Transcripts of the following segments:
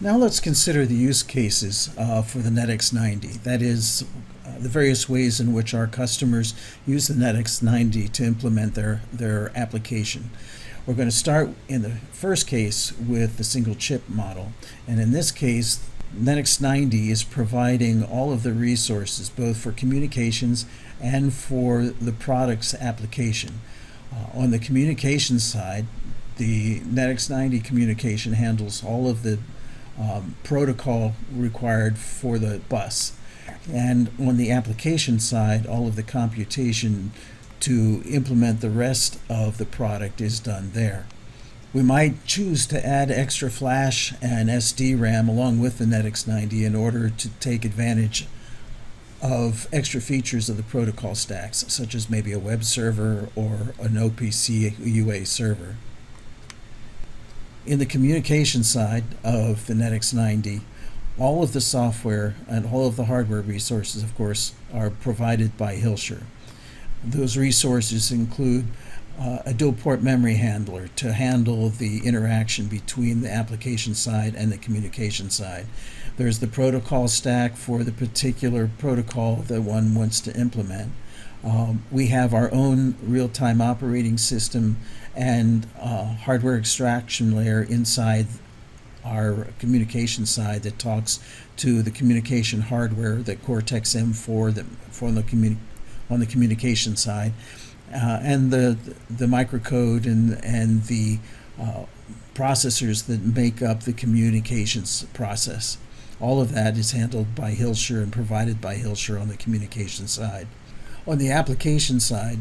Now let's consider the use cases for the netX 90. That is, the various ways in which our customers use the netX 90 to implement their application. We're going to start in the first case with the single chip model. And in this case, netX 90 is providing all of the resources, both for communications and for the product's application. On the communication side, the netX 90 communication handles all of the protocol required for the bus. And on the application side, all of the computation to implement the rest of the product is done there. We might choose to add extra flash and SD RAM along with the netX 90 in order to take advantage of extra features of the protocol stacks, such as maybe a web server or an OPC UA server. In the communication side of the netX 90, all of the software and all of the hardware resources, of course, are provided by Hilscher. Those resources include a dual port memory handler to handle the interaction between the application side and the communication side. There's the protocol stack for the particular protocol that one wants to implement. We have our own real-time operating system and hardware extraction layer inside our communication side that talks to the communication hardware, the Cortex M4 that on the communication side, and the microcode and the processors that make up the communications process. All of that is handled by Hilscher and provided by Hilscher on the communication side. On the application side,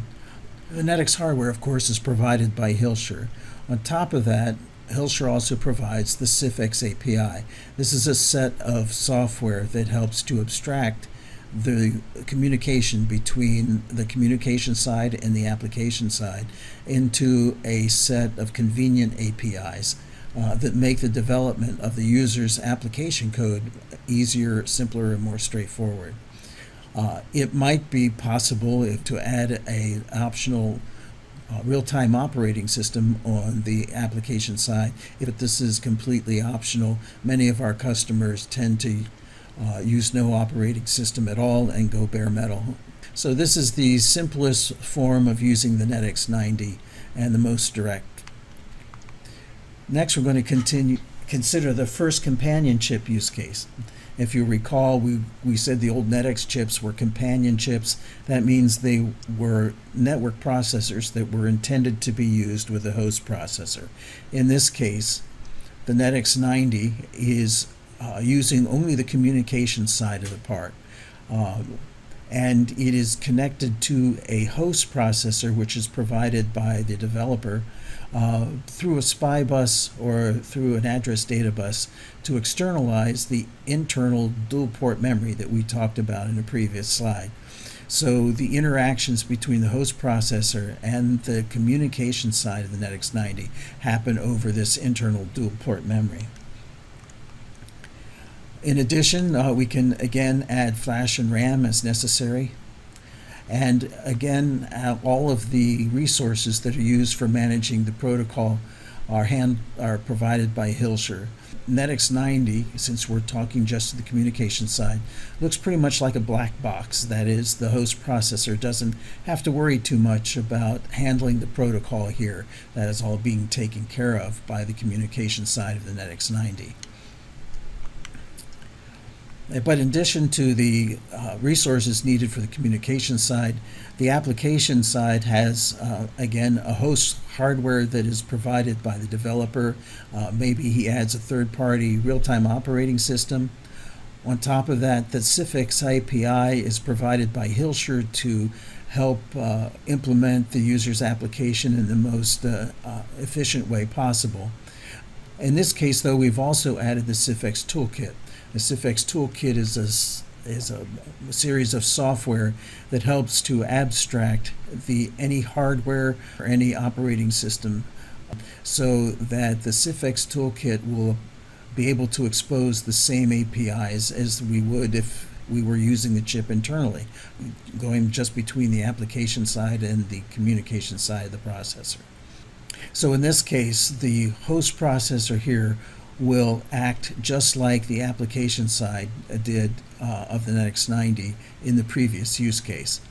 the netX hardware, of course, is provided by Hilscher. On top of that, Hilscher also provides the CIFX API. This is a set of software that helps to abstract the communication between the communication side and the application side into a set of convenient APIs that make the development of the user's application code easier, simpler, and more straightforward. It might be possible to add an optional real-time operating system on the application side. If this is completely optional, many of our customers tend to use no operating system at all and go bare metal. So this is the simplest form of using the netX 90 and the most direct. Next, we're going to consider the first companion chip use case. If you recall, we said the old netX chips were companion chips. That means they were network processors that were intended to be used with a host processor. In this case, the netX 90 is using only the communication side of the part. And it is connected to a host processor, which is provided by the developer through a SPI bus or through an address data bus to externalize the internal dual port memory that we talked about in a previous slide. So the interactions between the host processor and the communication side of the netX 90 happen over this internal dual port memory. In addition, we can again add flash and RAM as necessary. And again, all of the resources that are used for managing the protocol are provided by Hilscher. netX 90, since we're talking just the communication side, looks pretty much like a black box. That is, the host processor doesn't have to worry too much about handling the protocol here. That is all being taken care of by the communication side of the netX 90. But in addition to the resources needed for the communication side, the application side has, again, a host hardware that is provided by the developer. Maybe he adds a third-party real-time operating system. On top of that, the CIFX API is provided by Hilscher to help implement the user's application in the most efficient way possible. In this case, though, we've also added the CIFX toolkit. The CIFX toolkit is a series of software that helps to abstract any hardware or any operating system so that the CIFX toolkit will be able to expose the same APIs as we would if we were using the chip internally, going just between the application side and the communication side of the processor. So in this case, the host processor here will act just like the application side did of the netX 90 in the previous use case.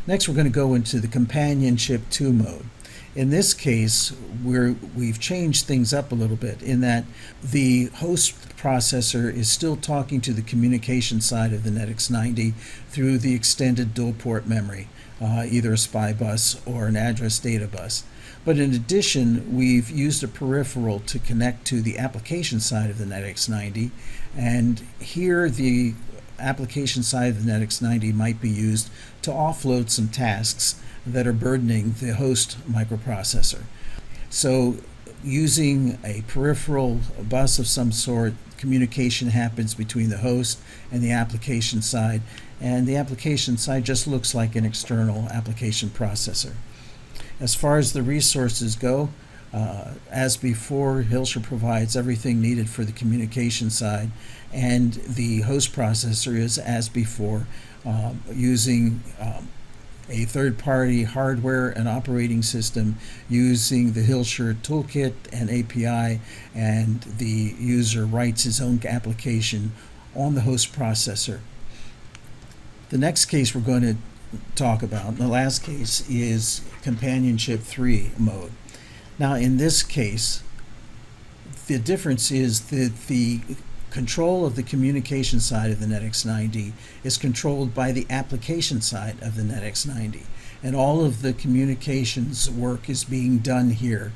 Next, we're going to go into the companionship 2 mode. In this case, we've changed things up a little bit in that the host processor is still talking to the communication side of the netX 90 through the extended dual port memory, either a SPI bus or an address data bus. But in addition, we've used a peripheral to connect to the application side of the netX 90, and here the application side of the netX 90 might be used to offload some tasks that are burdening the host microprocessor. So using a peripheral bus of some sort, communication happens between the host and the application side, and the application side just looks like an external application processor. As far as the resources go, as before, Hilscher provides everything needed for the communication side, and the host processor is, as before, using a third-party hardware and operating system using the Hilscher toolkit and API, and the user writes his own application on the host processor. The next case we're going to talk about, the last case, is companionship 3 mode. Now in this case, the difference is that the control of the communication side of the netX 90 is controlled by the application side of the netX 90, and all of the communications work is being done here.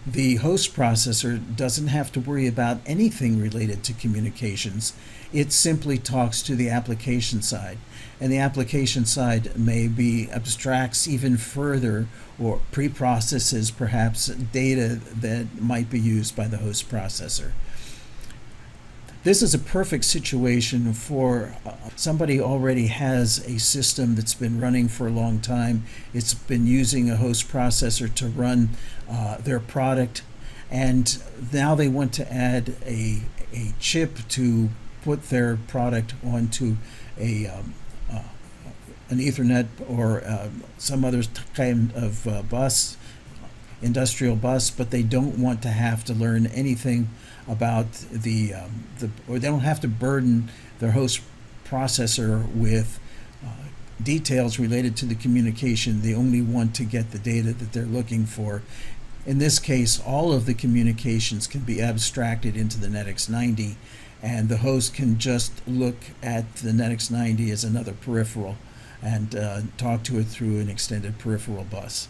The host processor doesn't have to worry about anything related to communications. It simply talks to the application side, and the application side maybe abstracts even further or pre-processes perhaps data that might be used by the host processor. This is a perfect situation for somebody already has a system that's been running for a long time. It's been using a host processor to run their product, and now they want to add a chip to put their product onto an Ethernet or some other kind of bus, industrial bus, but they don't want to have to learn anything about or they don't have to burden their host processor with details related to the communication. They only want to get the data that they're looking for. In this case, all of the communications can be abstracted into the netX 90, and the host can just look at the netX 90 as another peripheral and talk to it through an extended peripheral bus.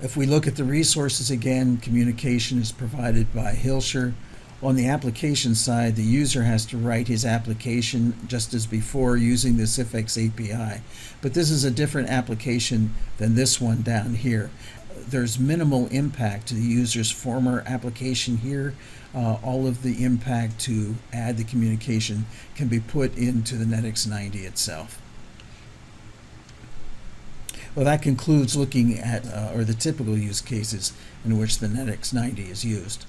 If we look at the resources again, communication is provided by Hilscher. On the application side, the user has to write his application just as before using the CIFX API. But this is a different application than this one down here. There's minimal impact to the user's former application here. All of the impact to add the communication can be put into the netX 90 itself. Well, that concludes looking at the typical use cases in which the netX 90 is used.